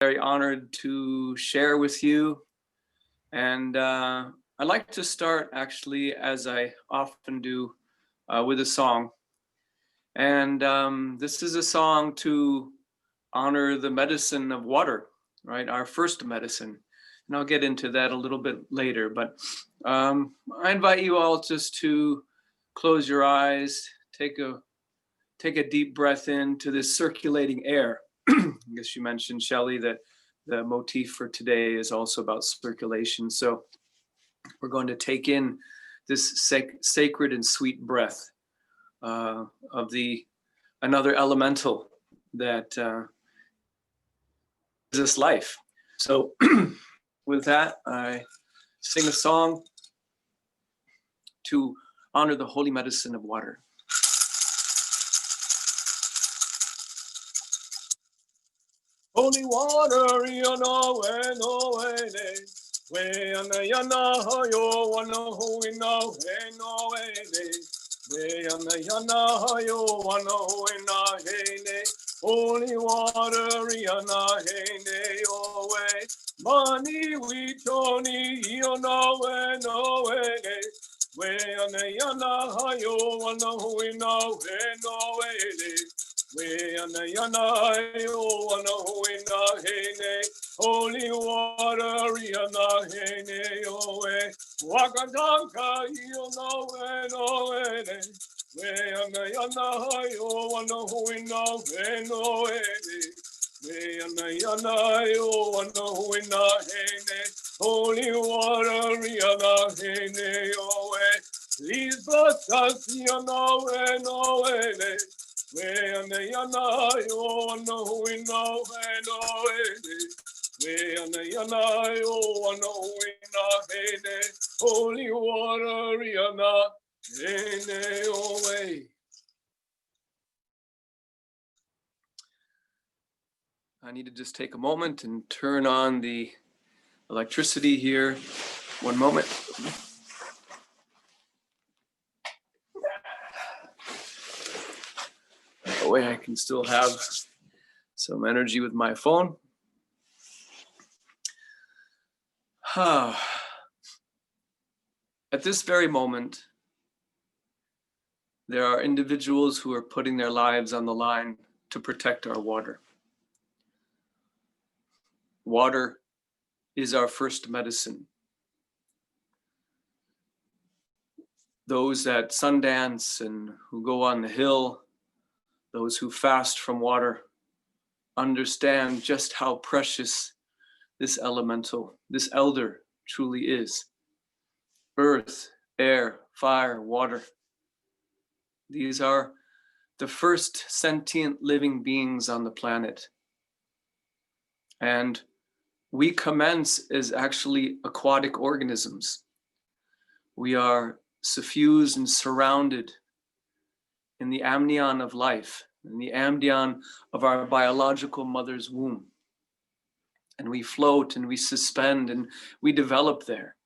Very honored to share with you. And I'd like to start actually, as I often do, with a song. And this is a song to honor the medicine of water, right? Our first medicine. And I'll get into that a little bit later. But I invite you all just to close your eyes, take a deep breath into this circulating air. I guess you mentioned, Shelley, that the motif for today is also about circulation. So we're going to take in this sacred and sweet breath of another elemental that is this life. So with that, I sing a song to honor the holy medicine of water. Holy water, yana we yana yo wana huina no we yana yo wana huina holy water, yana yo we mani we toni yana no we yana yo wana huina no we yana yo wana huina holy water, yana yo we wakadanka yo we yana yo wana huina we yana yo wana huina holy water, yana yo we please bless us, yana we yana yo wana huina we yana yo wana huina holy water, yana away. I need to just take a moment and turn on the electricity here. One moment. That way I can still have some energy with my phone. At this very moment, there are individuals who are putting their lives on the line to protect our water. Water is our first medicine. Those that Sundance and who go on the hill, those who fast from water, understand just how precious this elemental, this elder truly is. Earth, air, fire, water. These are the first sentient living beings on the planet. And we commence as actually aquatic organisms. We are suffused and surrounded in the amnion of life, in the amnion of our biological mother's womb. And we float and we suspend and we develop there.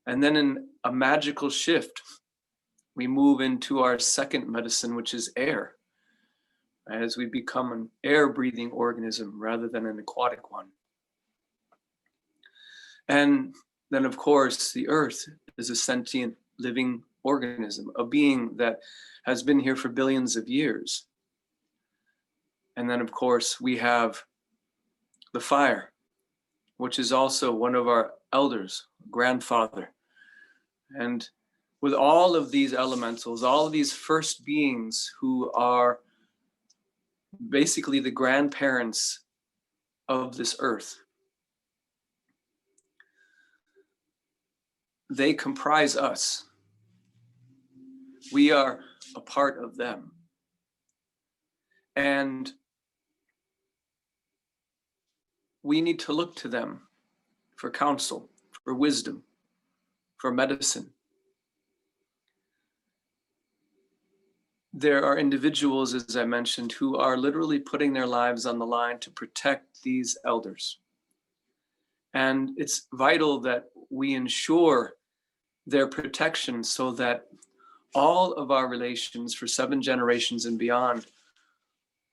And then in a magical shift, we move into our second medicine, which is air, as we become an air-breathing organism rather than an aquatic one. And then, of course, the earth is a sentient living organism, a being that has been here for billions of years. And then, of course, we have the fire, which is also one of our elders, grandfather. And with all of these elementals, all of these first beings who are basically the grandparents of this earth, they comprise us. We are a part of them. And we need to look to them for counsel, for wisdom, for medicine. There are individuals, as I mentioned, who are literally putting their lives on the line to protect these elders. And it's vital that we ensure their protection so that all of our relations for 7 generations and beyond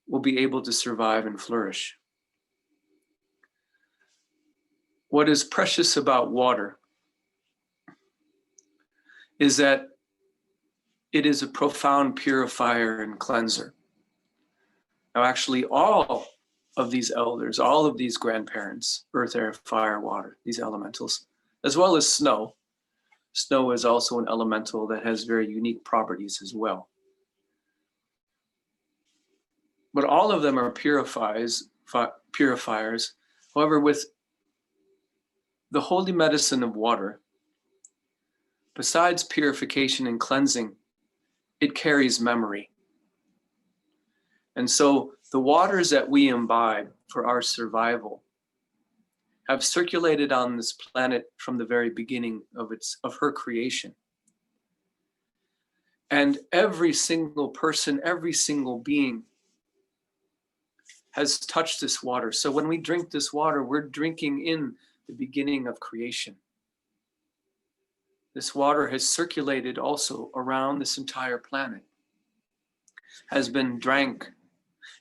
will be able to survive and flourish. what is precious about water is that it is a profound purifier and cleanser. Now, actually, all of these elders, all of these grandparents, earth, air, fire, water, these elementals, as well as snow. Snow is also an elemental that has very unique properties as well. But all of them are purifiers. However, with the holy medicine of water, besides purification and cleansing, it carries memory. And so the waters that we imbibe for our survival have circulated on this planet from the very beginning of her creation. And every single person, every single being has touched this water. So when we drink this water, we're drinking in the beginning of creation. This water has circulated also around this entire planet, has been drank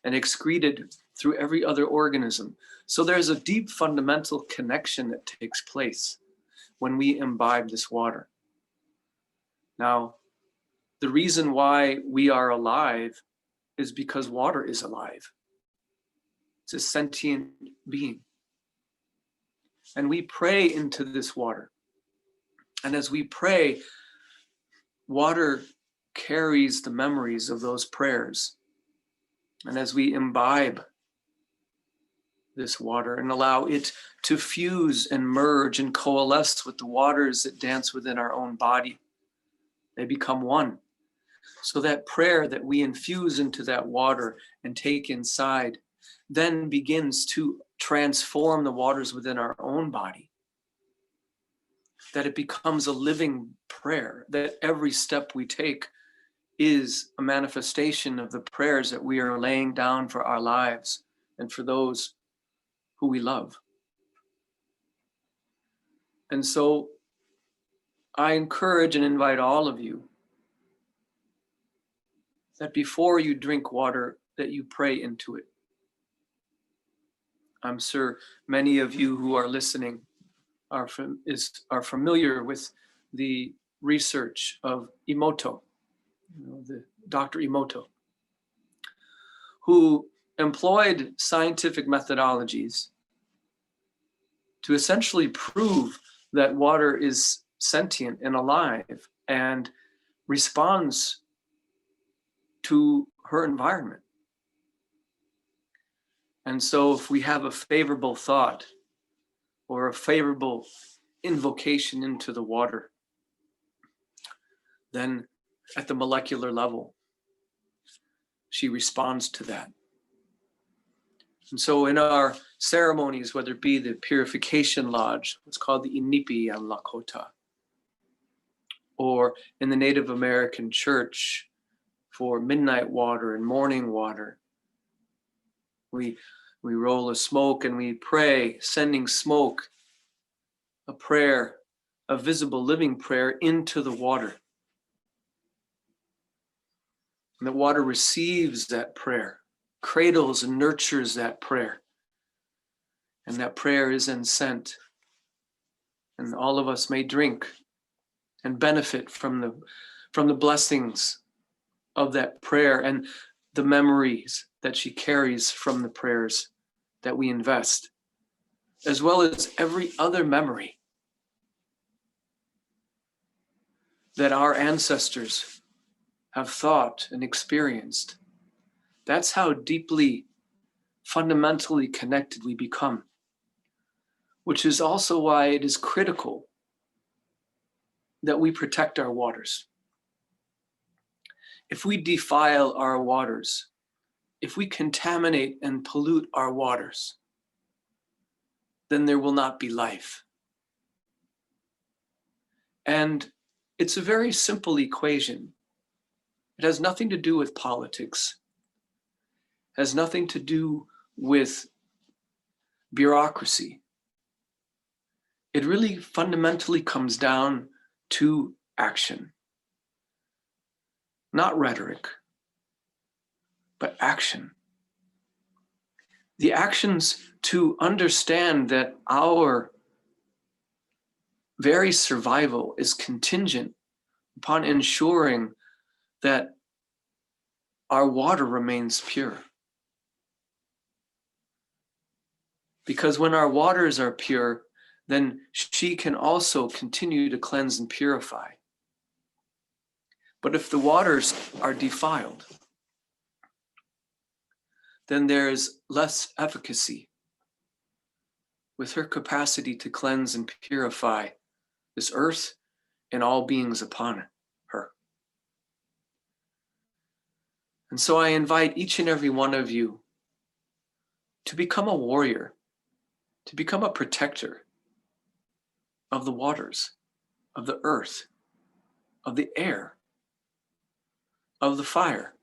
and excreted through every other organism. So there's a deep fundamental connection that takes place when we imbibe this water. Now, the reason why we are alive is because water is alive. It's a sentient being. And we pray into this water. And as we pray, water carries the memories of those prayers. And as we imbibe this water and allow it to fuse and merge and coalesce with the waters that dance within our own body, they become one. So that prayer that we infuse into that water and take inside then begins to transform the waters within our own body. That it becomes a living prayer, that every step we take is a manifestation of the prayers that we are laying down for our lives and for those who we love. And so I encourage and invite all of you that before you drink water, that you pray into it. I'm sure many of you who are listening are familiar with the research of Emoto, the Dr. Emoto, who employed scientific methodologies to essentially prove that water is sentient and alive and responds to her environment. And so if we have a favorable thought or a favorable invocation into the water, then at the molecular level, she responds to that. And so in our ceremonies, whether it be the purification lodge, what's called the Inipi and Lakota, or in the Native American church for midnight water and morning water, we roll a smoke and we pray, sending smoke, a prayer, a visible living prayer into the water. And the water receives that prayer, cradles and nurtures that prayer. And that prayer is then sent. And all of us may drink and benefit from the blessings of that prayer and the memories that she carries from the prayers that we invest, as well as every other memory that our ancestors have thought and experienced. That's how deeply, fundamentally connected we become, which is also why it is critical that we protect our waters. If we defile our waters, if we contaminate and pollute our waters, then there will not be life. And it's a very simple equation. It has nothing to do with politics, has nothing to do with bureaucracy. It really fundamentally comes down to action. Not rhetoric, but action. The actions to understand that our very survival is contingent upon ensuring that our water remains pure. Because when our waters are pure, then she can also continue to cleanse and purify. But if the waters are defiled, then there's less efficacy with her capacity to cleanse and purify this earth and all beings upon her. And so I invite each and every one of you to become a warrior, to become a protector of the waters, of the earth, of the air, of the fire.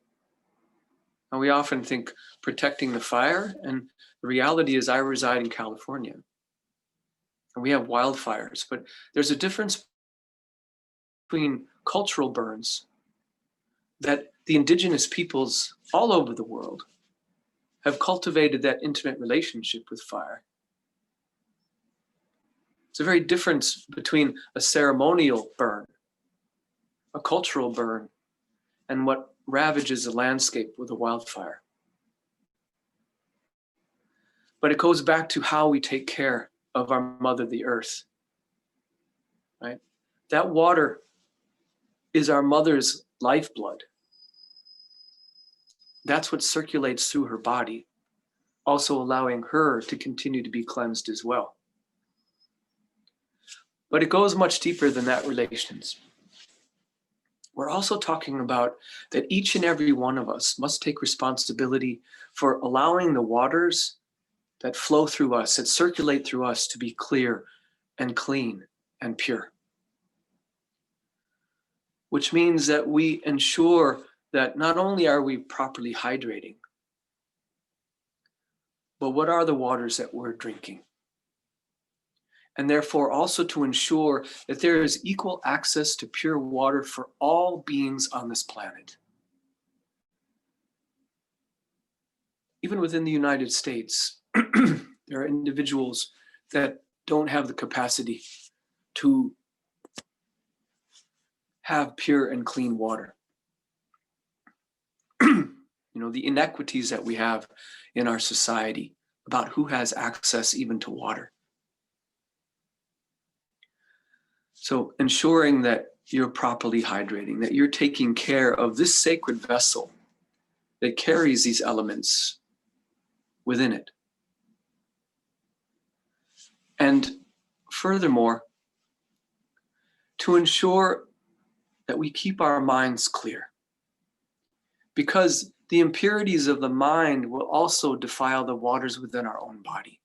And we often think protecting the fire, and the reality is I reside in California, and we have wildfires, but there's a difference between cultural burns that the indigenous peoples all over the world have cultivated that intimate relationship with fire. It's a very difference between a ceremonial burn, a cultural burn, and what ravages a landscape with a wildfire. But it goes back to how we take care of our mother, the earth, right? That water is our mother's lifeblood. That's what circulates through her body, also allowing her to continue to be cleansed as well. But it goes much deeper than that relations. We're also talking about that each and every one of us must take responsibility for allowing the waters that flow through us, that circulate through us, to be clear and clean and pure. Which means that we ensure that not only are we properly hydrating, but what are the waters that we're drinking? And therefore also to ensure that there is equal access to pure water for all beings on this planet. Even within the United States, there are individuals that don't have the capacity to have pure and clean water. The inequities that we have in our society about who has access even to water. So ensuring that you're properly hydrating, that you're taking care of this sacred vessel that carries these elements within it. And furthermore, to ensure that we keep our minds clear. Because the impurities of the mind will also defile the waters within our own body.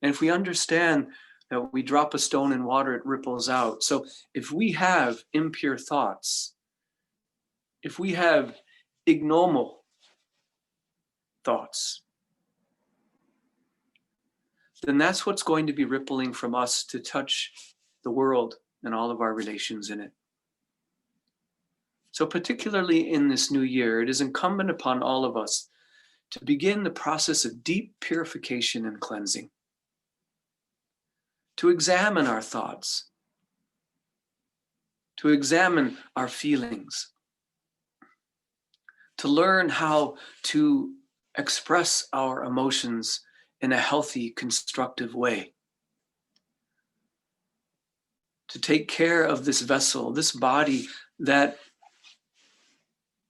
And if we understand that we drop a stone in water, it ripples out. So if we have impure thoughts, if we have ignoble thoughts, then that's what's going to be rippling from us to touch the world and all of our relations in it. So particularly in this new year, it is incumbent upon all of us to begin the process of deep purification and cleansing, to examine our thoughts, to examine our feelings, to learn how to express our emotions in a healthy, constructive way, to take care of this vessel, this body that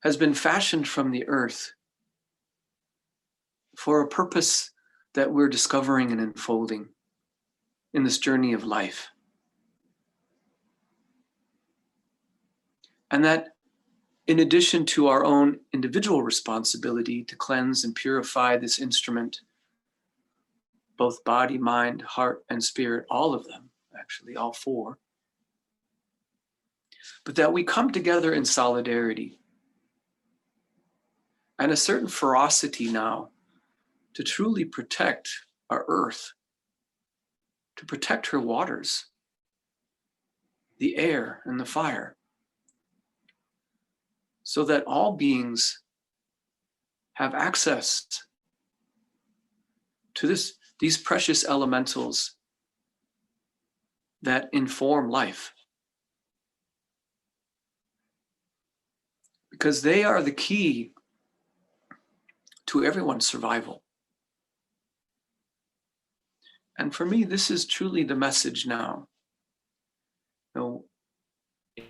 has been fashioned from the earth for a purpose that we're discovering and unfolding in this journey of life. And that in addition to our own individual responsibility to cleanse and purify this instrument, both body, mind, heart, and spirit, all of them, actually, all four, but that we come together in solidarity and a certain ferocity now to truly protect our earth, to protect her waters, the air and the fire, so that all beings have access to these precious elementals that inform life, because they are the key to everyone's survival. And for me, this is truly the message now. You know,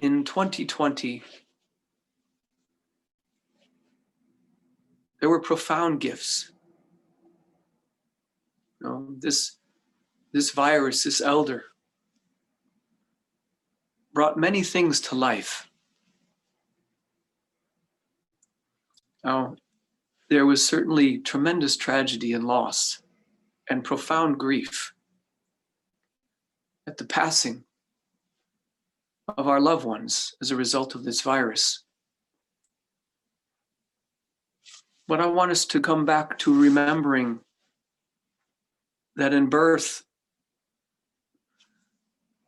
in 2020, there were profound gifts. You know, this virus, this elder, brought many things to life. Now, there was certainly tremendous tragedy and loss and profound grief at the passing of our loved ones as a result of this virus. But I want us to come back to remembering that in birth,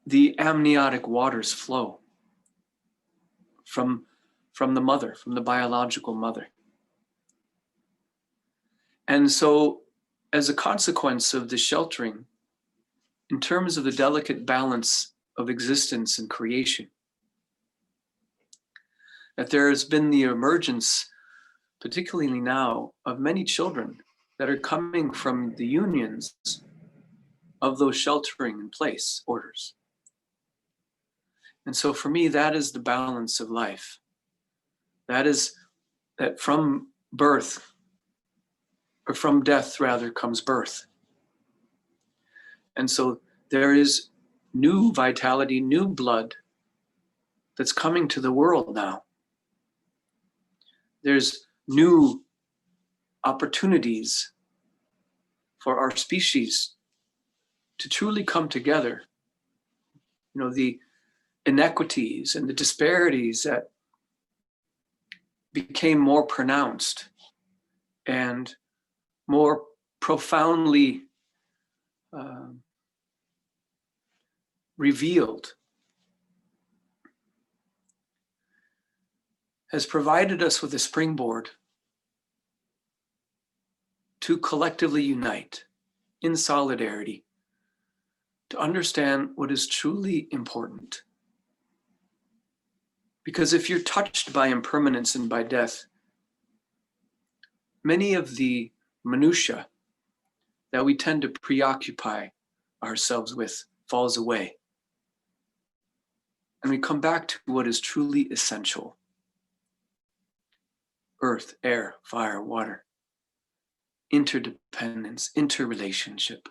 the amniotic waters flow from the mother, from the biological mother. And so, as a consequence of the sheltering, in terms of the delicate balance of existence and creation, that there has been the emergence, particularly now, of many children that are coming from the unions of those sheltering in place orders. And so for me, that is the balance of life. That is that from birth, or from death rather, comes birth. And so there is new vitality, new blood that's coming to the world now. There's new opportunities for our species to truly come together. You know, the inequities and the disparities that became more pronounced and more profoundly revealed has provided us with a springboard to collectively unite in solidarity to understand what is truly important. Because if you're touched by impermanence and by death, many of the minutiae that we tend to preoccupy ourselves with falls away. And we come back to what is truly essential. Earth, air, fire, water, interdependence, interrelationship,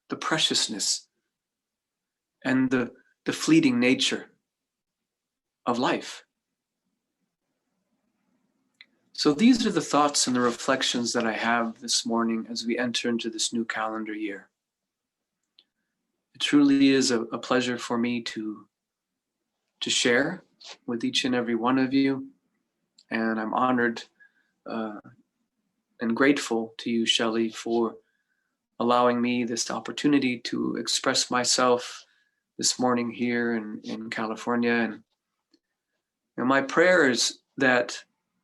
the preciousness and the fleeting nature of life. So these are the thoughts and the reflections that I have this morning as we enter into this new calendar year. It truly is a pleasure for me to share with each and every one of you. And I'm honored and grateful to you, Shelley, for allowing me this opportunity to express myself this morning here in California. And my prayer is that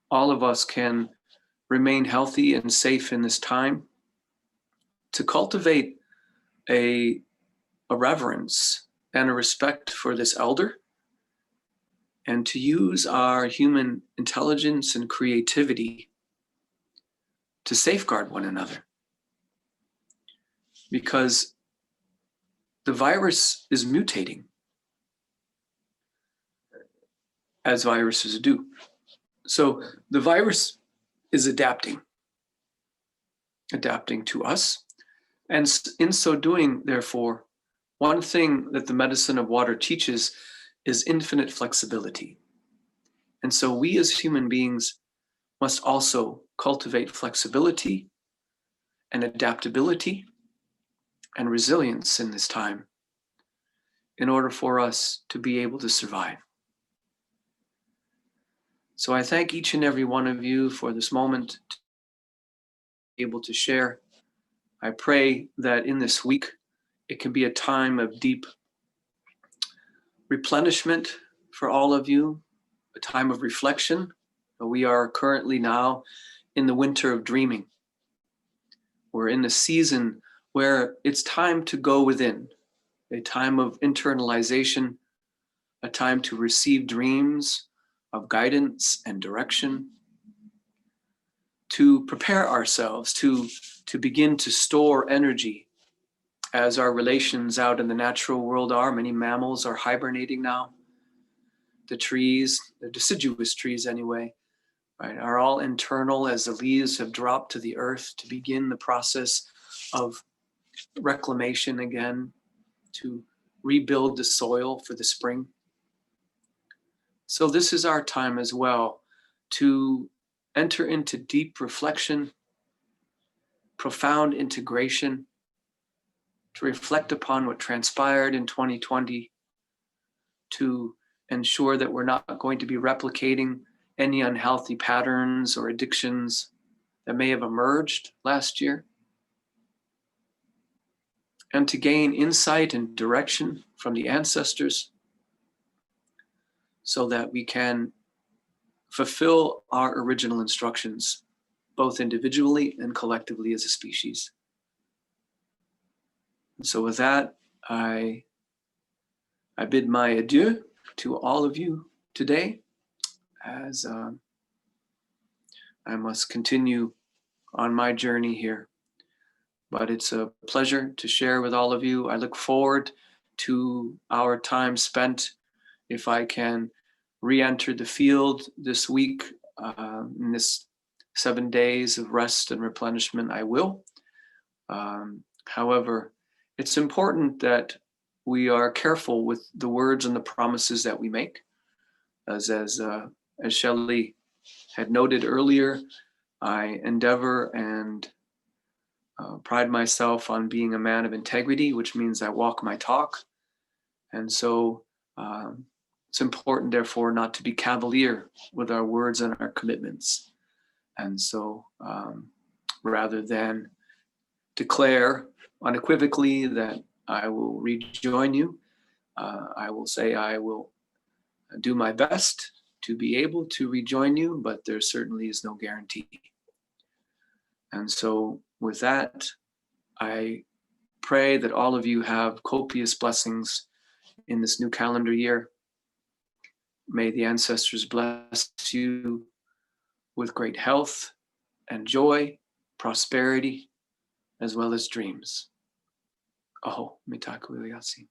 all of us can remain healthy and safe in this time, to cultivate a reverence and a respect for this elder, and to use our human intelligence and creativity to safeguard one another. Because the virus is mutating, as viruses do. So the virus is adapting to us. And in so doing, therefore, one thing that the medicine of water teaches is infinite flexibility. And so we as human beings must also cultivate flexibility and adaptability and resilience in this time in order for us to be able to survive. So I thank each and every one of you for this moment to be able to share. I pray that in this week, it can be a time of deep replenishment for all of you, a time of reflection. We are currently now in the winter of dreaming. We're in a season where it's time to go within, a time of internalization, a time to receive dreams of guidance and direction, to prepare ourselves to begin to store energy as our relations out in the natural world are. Many mammals are hibernating now. The trees, the deciduous trees anyway, right, are all internal as the leaves have dropped to the earth to begin the process of reclamation again, to rebuild the soil for the spring. So this is our time as well to enter into deep reflection, profound integration, to reflect upon what transpired in 2020, to ensure that we're not going to be replicating any unhealthy patterns or addictions that may have emerged last year, and to gain insight and direction from the ancestors so that we can fulfill our original instructions, both individually and collectively as a species. And so with that, I bid my adieu to all of you today, as I must continue on my journey here. But it's a pleasure to share with all of you. I look forward to our time spent, if I can re-enter the field this week, in this 7 days of rest and replenishment, I will. However, it's important that we are careful with the words and the promises that we make. As Shelley had noted earlier, I endeavor and pride myself on being a man of integrity, which means I walk my talk. And so it's important, therefore, not to be cavalier with our words and our commitments. And so rather than declare unequivocally that I will rejoin you, I will say I will do my best to be able to rejoin you, but there certainly is no guarantee. And so with that, I pray that all of you have copious blessings in this new calendar year. May the ancestors bless you with great health and joy, prosperity, as well as dreams. Aho, mitaku iliasi.